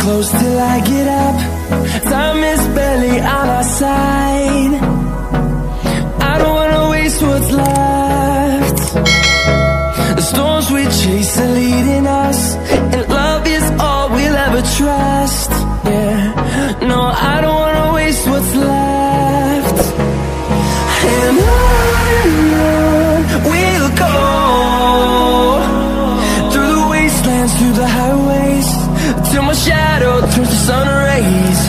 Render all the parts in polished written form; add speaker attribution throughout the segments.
Speaker 1: close till I get up. Time is barely on our side. I don't wanna waste what's left. The storms we chase are leading us, and love is all we'll ever trust. Yeah, no, I don't wanna waste what's left. And on we'll go, through the wastelands, through the highways, till my shadow turns to sun rays.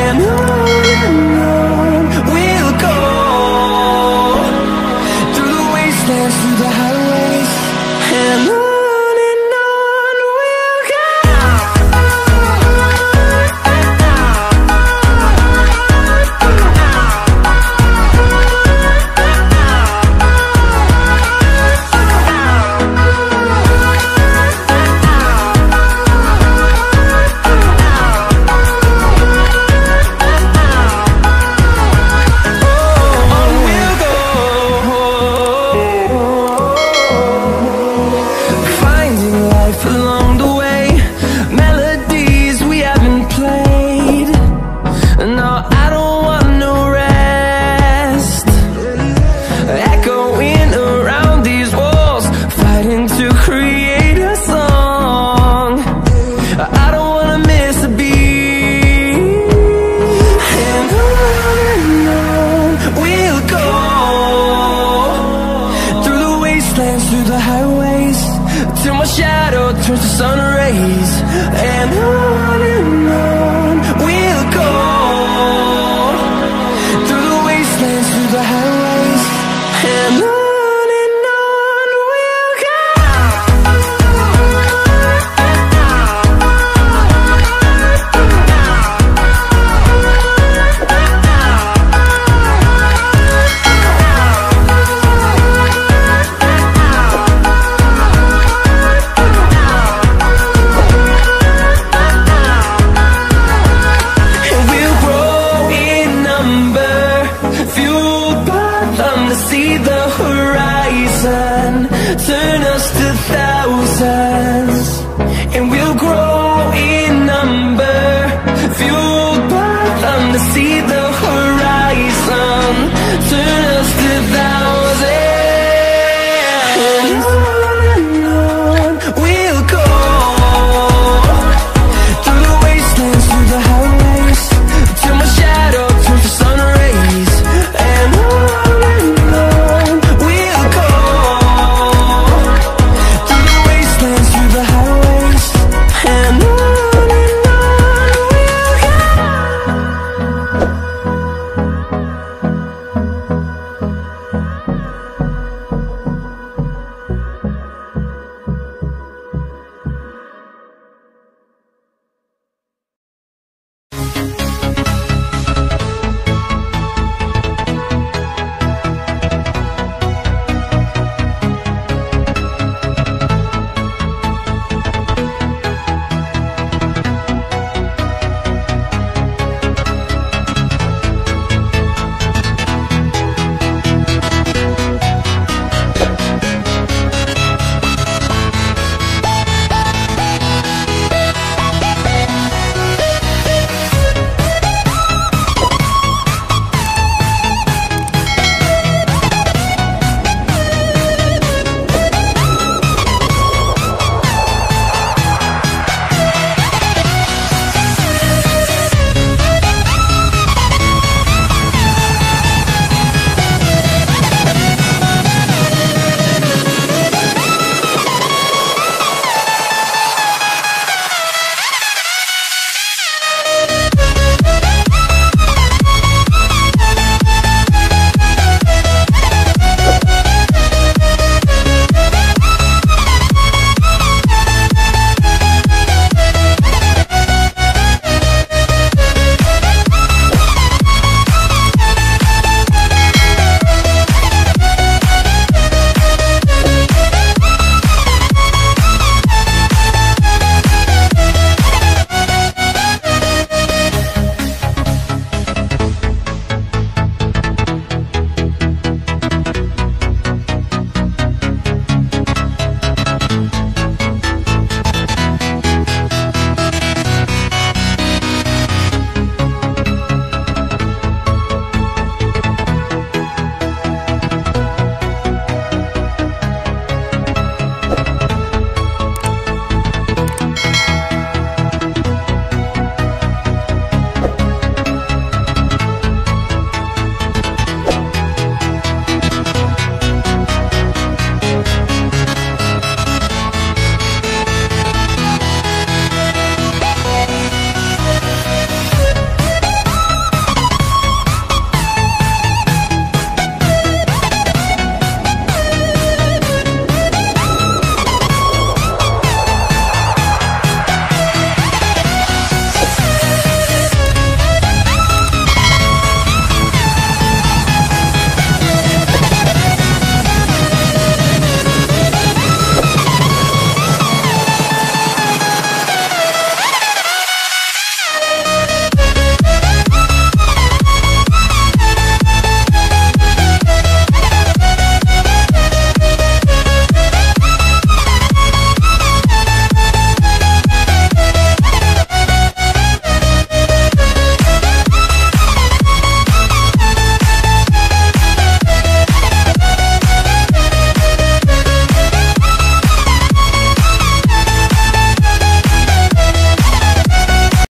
Speaker 1: And on we'll go, through the wastelands, through the highways, and on we'll go. Along the way, melodies we haven't played. No, I don't want no rest. Echoing around these walls, fighting to create a song. I don't wanna miss a beat. And on we'll go, through the wastelands, through the highways, till my shadow turns to sun rays. And on we'll go, through the wastelands, through the highways, and on we'll go. See the horizon turn us to thousands, and we'll grow